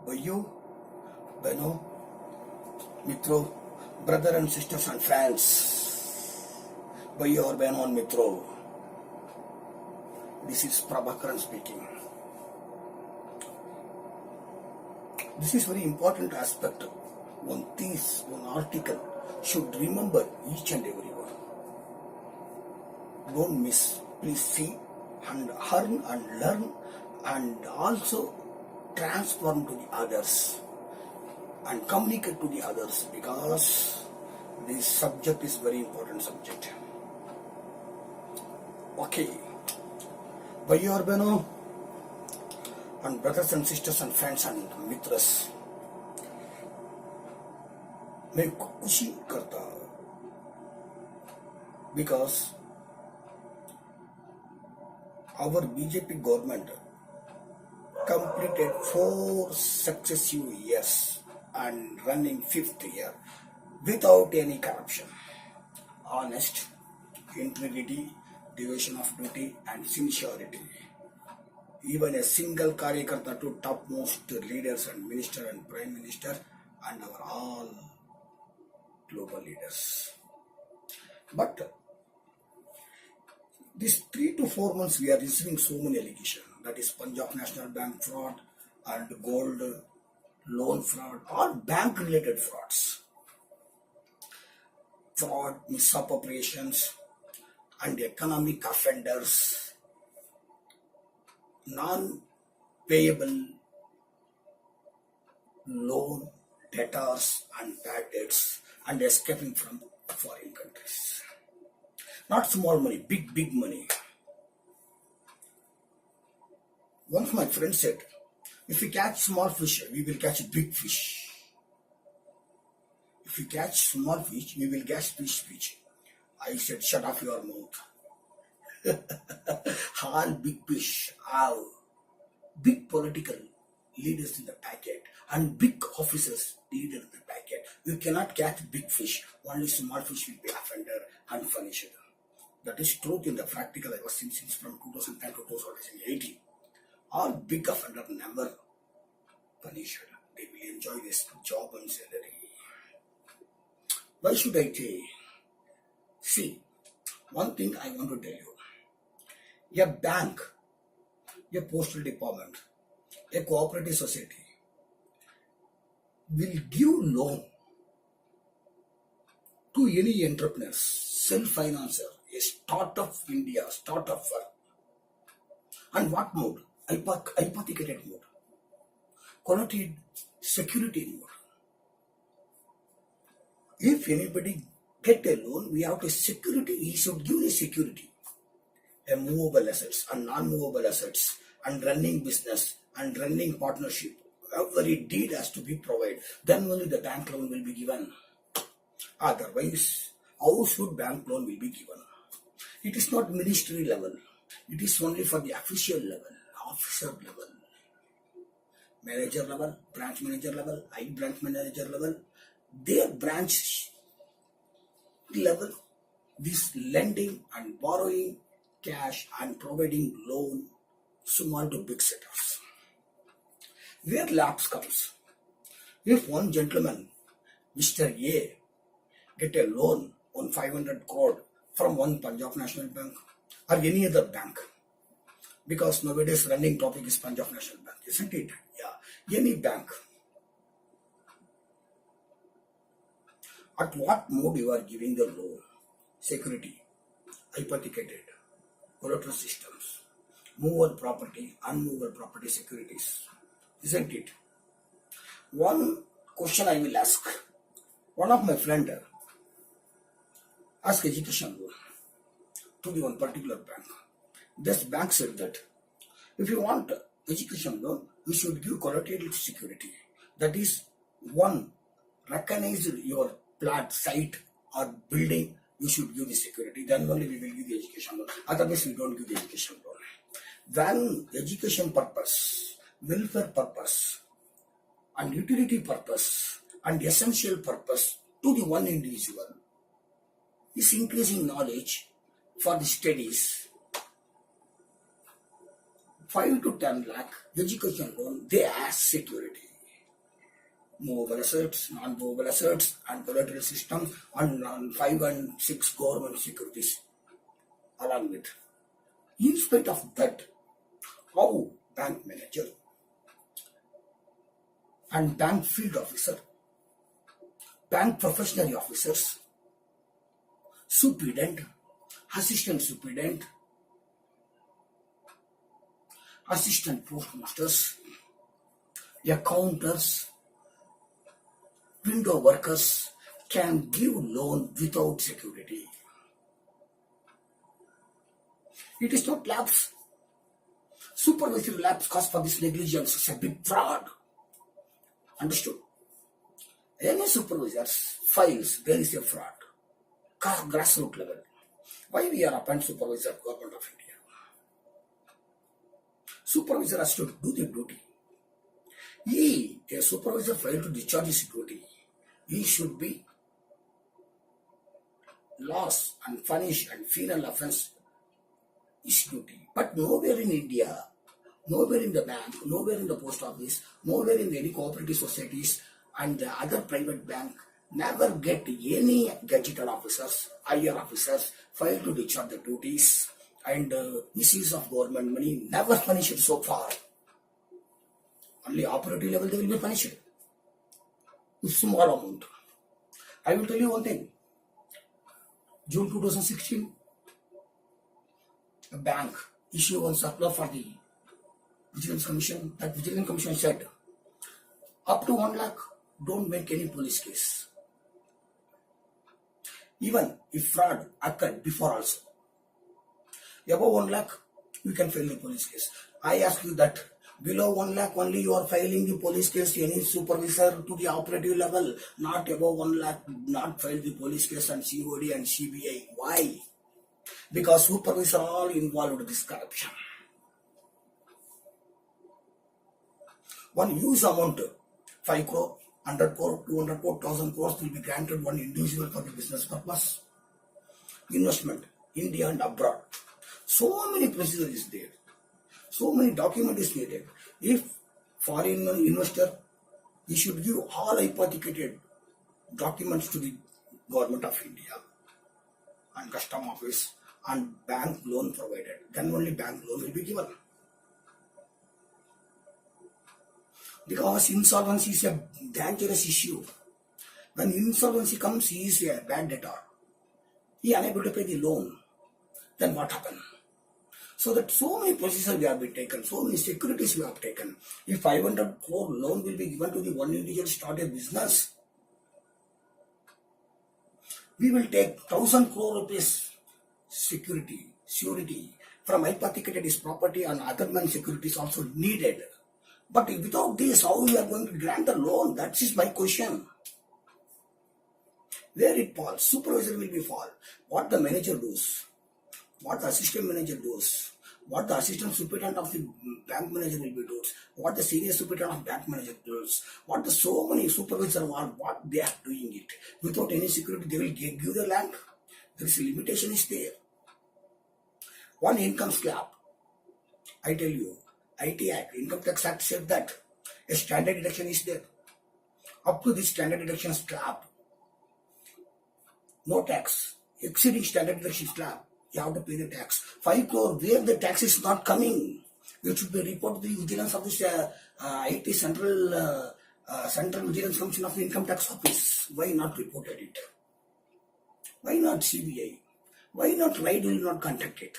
भाइयों, बहनों, मित्रों, brother and sisters and friends, भाइयों और बहनों और मित्रों, this is Prabhakaran speaking. This is very important aspect. One article should remember each and every one. Don't miss. Please see and learn and also transform to the others and communicate to the others, because this subject is very important subject. Okay, भाइयों और बहनों and brothers and sisters and friends and मित्रस, मैं खुशी करता because our BJP government completed 4 successive years and running 5th year without any corruption, honest, integrity, devotion of duty and sincerity. Even a single karyakarta to topmost leaders and minister and prime minister and our all global leaders. But these 3 to 4 months we are receiving so many allegations, that is Punjab National Bank fraud and gold loan fraud or bank related frauds, misappropriations and economic offenders, non-payable loan debtors and bad debts, and escaping from foreign countries. Not small money, big money. One of my friends said, if we catch small fish, we will catch big fish. If we catch small fish, we will catch fish. I said, shut off your mouth. All big fish have big political leaders in the packet and big officers leaders in the packet. You cannot catch big fish. Only small fish will be offended and punished. That is truth in the practical I was seeing since from 2010 to 2018. All big offender never punished. They will enjoy this job and salary. Why should I say? See, one thing I want to tell you. A bank, a postal department, a cooperative society will give loan to any entrepreneurs, self-financer, a startup India, startup firm. And what mode? Hypothecated mode. Connoted security mode. If anybody get a loan, we have to security, he should give the security. A movable assets and non-movable assets and running business and running partnership. Every deed has to be provided. Then only the bank loan will be given. Otherwise, how should bank loan will be given? It is not ministry level. It is only for the official level, officer level, manager level, branch manager level, branch manager level. Their branch level, this lending and borrowing cash and providing loan, small to big setups. Where lapse comes, if one gentleman, Mr. A, get a loan on 500 crore from one Punjab National Bank or any other bank, because nowadays running topic is Punjab National Bank, isn't it? Yeah, any bank. At what mode you are giving the loan? Security, hypothecated, collateral systems, movable property, unmovable property securities, isn't it? One question I will ask. One of my friend asked education loan to the one particular bank. This bank said that if you want education loan, you should give collateral security. That is, one, recognize your plant, site or building, you should give the security. Then only we will give the education loan. Otherwise, we don't give the education loan. When education purpose, welfare purpose, and utility purpose, and essential purpose to the one individual is increasing knowledge for the studies, 5 to 10 lakh education loan, they ask security. movable assets, non-movable assets, and collateral system, and 5 and 6 government securities along with. In spite of that, how bank manager and bank field officer, bank professional officers, superintendent, assistant superintendent, assistant postmasters, accountants, window workers can give loan without security. It is not lapse. Supervisory lapse cost for this negligence is a big fraud. Understood? Any supervisor files there is a fraud. Grassroots level. Why we are appointed supervisor government of India? Supervisor has to do the duty. A supervisor failed to discharge his duty. He should be lost and punished and penal offense is duty. But nowhere in India, nowhere in the bank, nowhere in the post office, nowhere in any cooperative societies and the other private bank never get any gazetted officers, higher officers fail to discharge the duties and misuse of government money never punished so far. Only operative level they will be punished. With small amount. I will tell you one thing. June 2016, a bank issued one circular for the Vigilance Commission. That Vigilance Commission said, up to 1 lakh, don't make any police case. Even if fraud occurred before also. Above 1 lakh, you can file the police case. I ask you that below 1 lakh only you are filing the police case, any supervisor to the operative level, not above 1 lakh, not file the police case and COD and CBI. Why? Because supervisors are all involved in this corruption. One huge amount, 5 crore, 100 crore, 200 crore, 1000 crores will be granted one individual for the business purpose. Investment, India and abroad. So many procedures is there. So many documents is needed. If foreign investor, he should give all hypothecated documents to the government of India and custom office and bank loan provided. Then only bank loan will be given. Because insolvency is a dangerous issue. When insolvency comes, he is a bad debtor. He is unable to pay the loan. Then what happens? So that so many procedures we have been taken, so many securities we have taken. If 500 crore loan will be given to the one individual start a business, we will take 1000 crore rupees surety from hypothecated his property and other man securities also needed. But without this, how we are going to grant the loan? That is my question. Where it falls, supervisor will be fall. What the manager does, what the assistant manager does, what the assistant superintendent of the bank manager will be doing, what the senior superintendent of bank manager does, what the so many supervisors want, what they are doing it. Without any security, they will give the land. There is a limitation is there. One income slab, I tell you, IT Act, Income Tax Act said that a standard deduction is there. Up to this standard deduction slab, no tax. Exceeding standard deduction slab, you have to pay the tax. 5 crore, where the tax is not coming, you should be reported to the vigilance of this IT Central Vigilance Commission of the Income Tax Office. Why not reported it? Why not CBI? Why not? Why do you not contact it?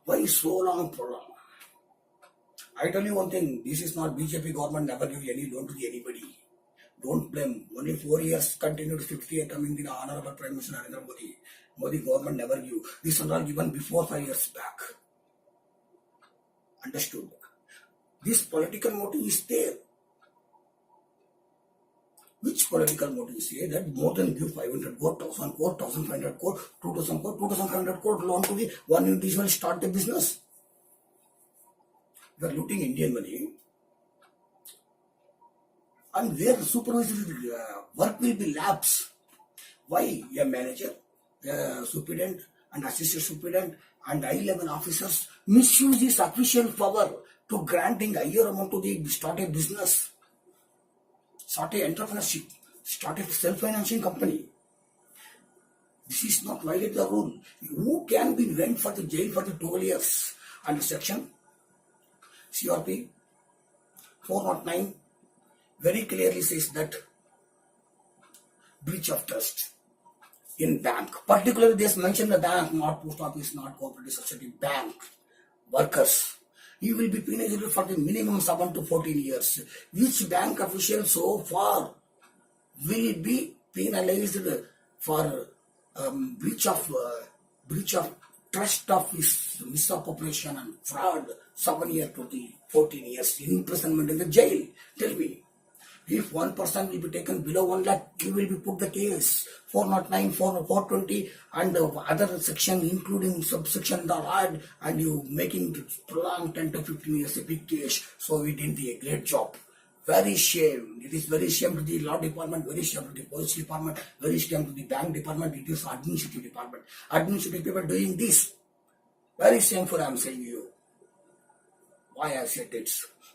Why so long prolong? I tell you one thing, this is not BJP government never give any loan to anybody. Don't blame. Only 4 years continued 50 years coming in the Honorable Prime Minister Narendra Modi. Modi government never give. This was all given before 5 years back. Understood? This political motive is there. Which political motive say that more than give 500 crore, 1000 crore, 1500 crore, 2000 crore, 2500 crore loan to the one individual start the business? You are looting Indian money. And where supervisory work will be lapse. Why a manager, a superintendent and assistant superintendent and high-level officers misuse this official power to granting higher amount to the started business. start a entrepreneurship, start a self-financing company. This is not violate the rule. Who can be went for the jail for the 12 years under section CRP 409 very clearly says that breach of trust in bank. Particularly they mention the bank, not post office, not cooperative society, bank workers. You will be penalized for the minimum 7 to 14 years. Which bank official so far will be penalized for breach of trust of misappropriation and fraud, 7 years to the 14 years imprisonment in the jail? Tell me. If one person will be taken below 1 lakh, he will be put the case 409, 420 and other section including subsection the add, and you making it prolonged 10 to 15 years a big case. So we did a great job. Very shame. It is very shame to the law department, very shame to the police department, very shame to the bank department. It is administrative department. Administrative people doing this. Very shameful, I am saying you. Why I said it.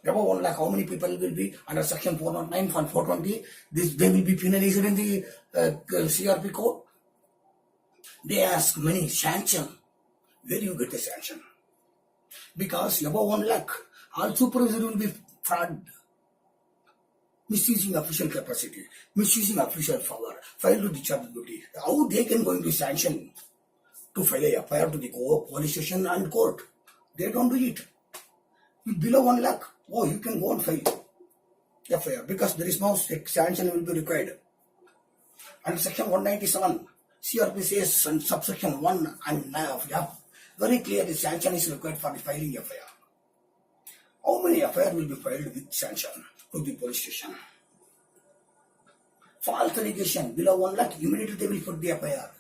Above 1 lakh, how many people will be under section 409 and 420? They will be penalized in the CRP code. They ask many sanction. Where you get a sanction? Because above 1 lakh, all supervisor will be fraud. Misusing official capacity, misusing official power, fail to discharge duty. How they can go into sanction to file a FIR to the police station and court? They don't do it. If below 1 lakh, oh, you can go and file FIR because there is no sanction will be required. And section 197, CRP says and subsection 1 and very clear the sanction is required for the filing FIR. How many FIR will be filed with sanction to the police station? False allegation below 1 lakh, immediately they will put the FIR.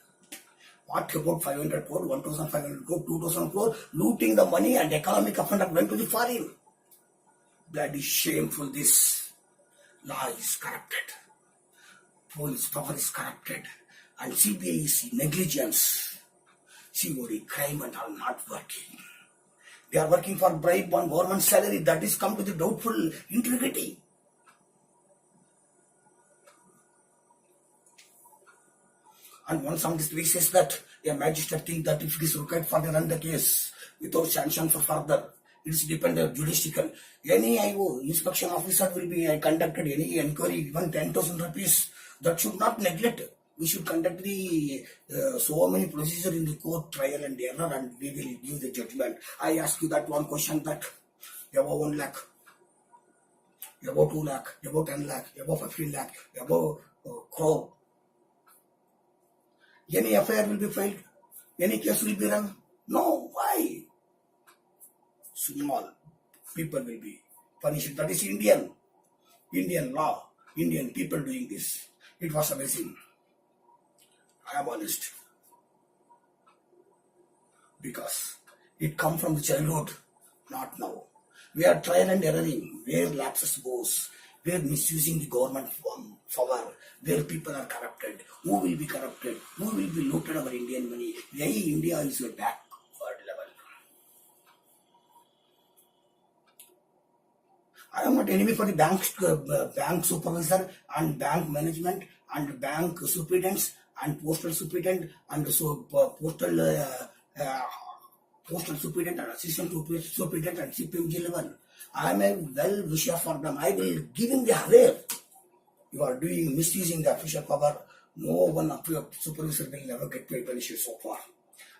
What about 500 crore, 1,500 crore, 2,000 crore, looting the money and economic offender went to the foreign? Bloody shameful this. Law is corrupted. Police power is corrupted. And CBI is negligence. COD, crime and all not working. They are working for bribe on government salary. That is come to the doubtful integrity. And 173 says that a magistrate thinks that if it is required for the run the case without sanction for further, it is dependent judicial. Any IO, inspection officer will be conducted any inquiry, even 10,000 rupees. That should not neglect. We should conduct the so many procedure in the court, trial and error, and we will give the judgment. I ask you that one question, that above 1 lakh, above 2 lakh, above 10 lakh, above 15 lakh, above crore, any FIR will be filed, any case will be run? No, why? Small people will be punished. That is Indian law, Indian people doing this. It was amazing. I am honest. Because it come from the childhood, not now. We are trial and erroring, where lapses goes, where misusing the government power, where people are corrupted, who will be corrupted, who will be looted our Indian money. Why India is a backward level. I am not enemy for the bank supervisor and bank management and bank superintendents and postal superintendent and so postal superintendent and assistant superintendent and CPMG level. I am a well wisher for them. I will give him the aware. You are doing misusing the official power. No one of your supervisor will never get paid penalty so far.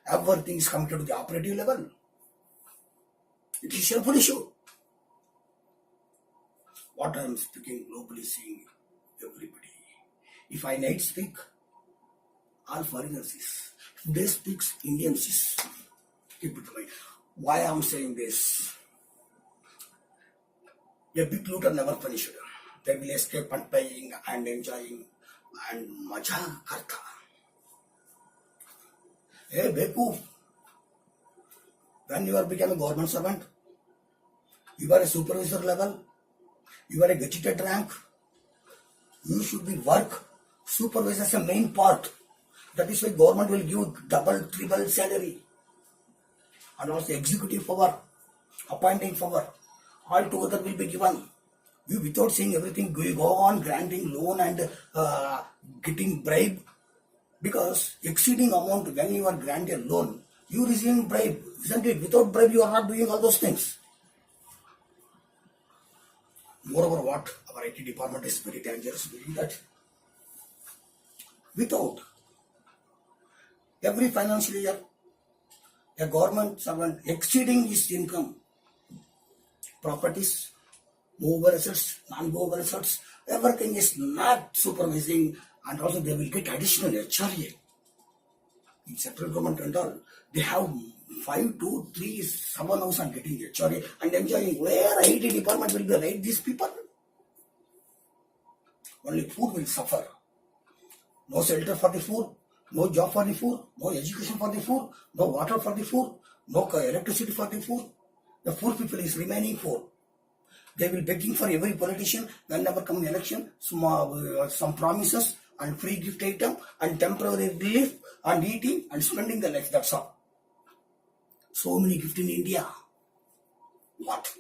Everything is committed to the operative level. It is a shameful issue. What I am speaking globally, seeing everybody. If I night speak, all foreigners is. If they speak, Indians is. Keep it in mind. Why I am saying this? A big looter never punished. They will escape and paying and enjoying and maja karta. Hey, Beku, when you are becoming a government servant, you are a supervisor level, you are a gazetted rank, you should be work. Supervisor is the main part. That is why government will give double, triple salary. And also executive power, appointing power, all together will be given. You, without saying everything, you go on granting loan and getting bribe, because exceeding amount when you are granted a loan, you receive bribe, isn't it? Without bribe, you are not doing all those things. Moreover, what our IT department is very dangerous doing that. Without every financial year, a government servant exceeding his income, properties, movable assets, non-movable assets, everything is not supervising, and also they will get additional HRA. In central government and all, they have 5, 2, 3, 7 hours and getting HRA and enjoying. Where IT department will be right these people? Only food will suffer. No shelter for the food, no job for the food, no education for the food, no water for the food, no electricity for the food. The poor people is remaining poor. They will begging for every politician whenever come election, some promises and free gift item and temporary relief and eating and spending the life. That's all. So many gifts in India. What?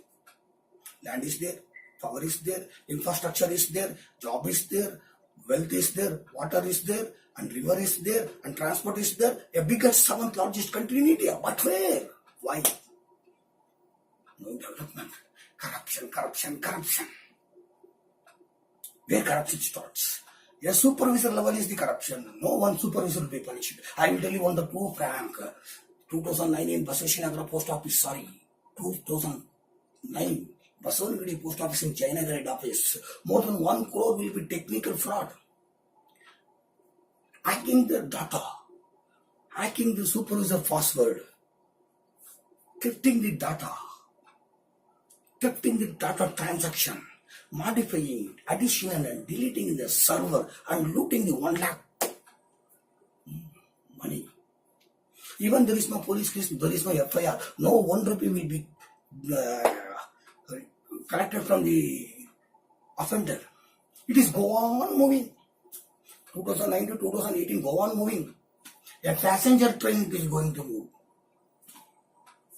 Land is there, power is there, infrastructure is there, job is there, wealth is there, water is there, and river is there, and transport is there. A biggest, 7th largest country in India. But where? Why? No development. Corruption, corruption, corruption. Where corruption starts? A supervisor level is the corruption. No one supervisor will be punished. I will tell you on the true frank. 2009 in Basaveshnagar Post Office, 2009, Basaveshnagar Post Office in China head office, more than 1 crore will be technical fraud. Hacking the data, hacking the supervisor password, thefting the data transaction, modifying, addition and deleting the server and looting the 1 lakh money. Even there is no police case, there is no FIR, no 1 rupee will be collected from the offender. It is go on moving. 2009 to 2018, go on moving. A passenger train is going to move.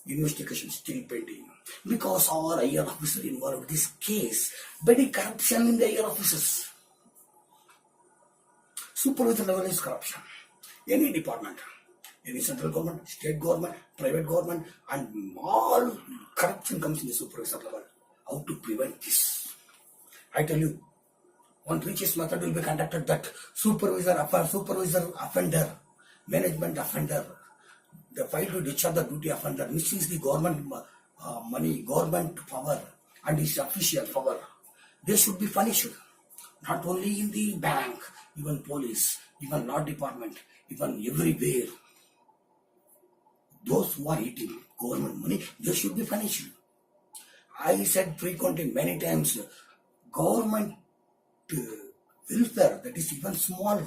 Investigation still pending. Because our higher officer involved in this case, very corruption in the higher officers. Supervisor level is corruption. Any department, any central government, state government, private government, and all corruption comes in the supervisor level. How to prevent this? I tell you, one richest method will be conducted, that supervisor offender, management offender, the file to discharge the duty offender, misuse the government money, government power, and its official power. They should be punished. Not only in the bank, even police, even law department, even everywhere. Those who are eating government money, they should be punished. I said frequently many times, government welfare, that is even small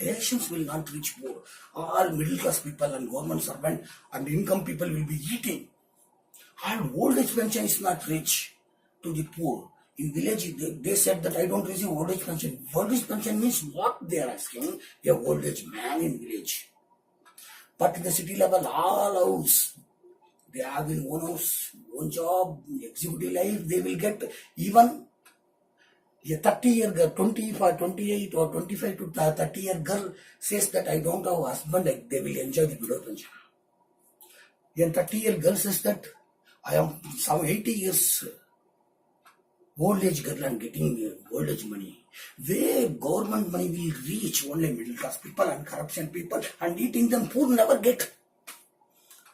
rations will not reach poor. All middle class people and government servant and income people will be eating. And old age pension is not reach to the poor. In village, they said that I don't receive old age pension. Old age pension means what they are asking? A old age man in village. But in the city level, all house, they have their own house, own job, executive life, they will get. Even a 30-year girl, 25, 28 or 25 to 30-year girl says that I don't have a husband, they will enjoy the widow pension. A 30-year girl says that I am some 80 years old age girl and getting old age money. Where government money will reach only middle class people and corruption people, and eating them poor never get.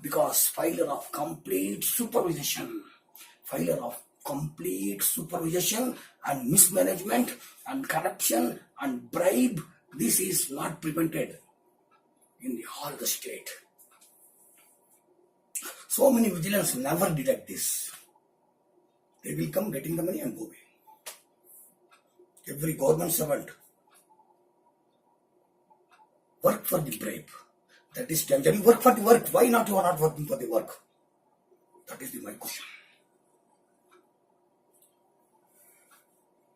Because failure of complete supervision and mismanagement and corruption and bribe, this is not prevented in all the state. So many vigilance never detect this. They will come getting the money and go away. Every government servant work for the bribe. That is danger. You work for the work. Why not you are not working for the work? That is my question.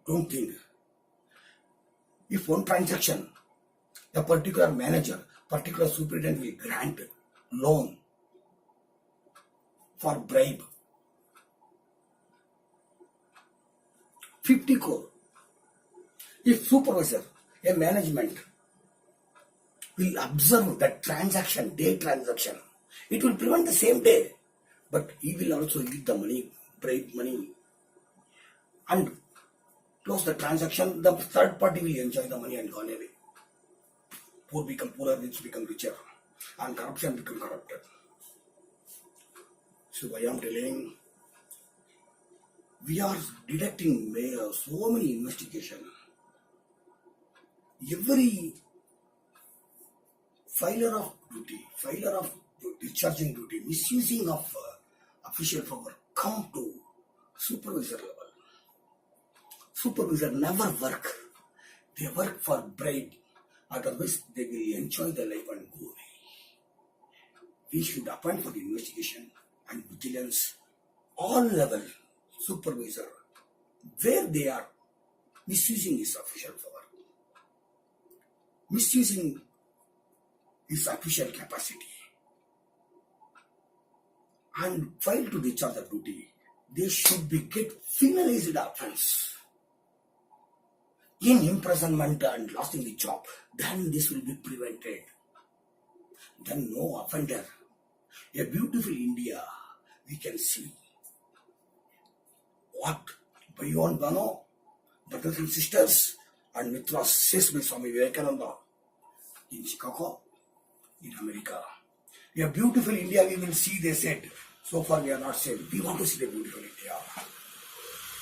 Don't think. If one transaction, a particular manager, particular superintendent will grant loan for bribe, 50 crore. If supervisor, a management will observe that transaction, day transaction, it will prevent the same day. But he will also eat the money, bribe money, and close the transaction. The third party will enjoy the money and gone away. Poor become poorer, rich become richer, and corruption become corrupted. So I am telling, we are detecting so many investigations. Every failure of duty, failure of discharging duty, misusing of official power come to supervisor level. Supervisor never work. They work for bribe. Otherwise, they will enjoy their life and go away. We should appoint for the investigation and vigilance all level supervisor where they are misusing his official power, misusing his official capacity, and fail to discharge the duty. They should be get penalized offense in imprisonment and losing the job. Then this will be prevented. Then no offender. A beautiful India, we can see what Bhaiyon Bano, brothers and sisters, and Mitra says by Swami Vivekananda in Chicago, in America. A beautiful India we will see, they said. So far we are not saying. We want to see the beautiful India.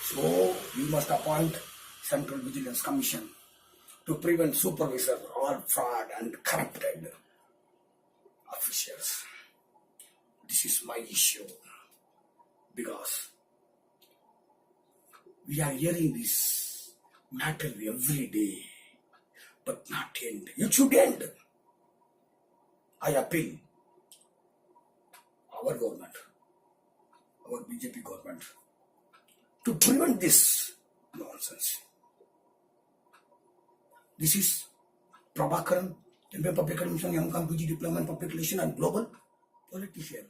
So we must appoint Central Vigilance Commission to prevent supervisor or fraud and corrupted officials. This is my issue, because we are hearing this matter every day, but not end. It should end. I appeal our government, our BJP government, to prevent this nonsense. This is Prabhakaran, MBA Public Administration, Young PG Diploma in Public Relations and Global Politician.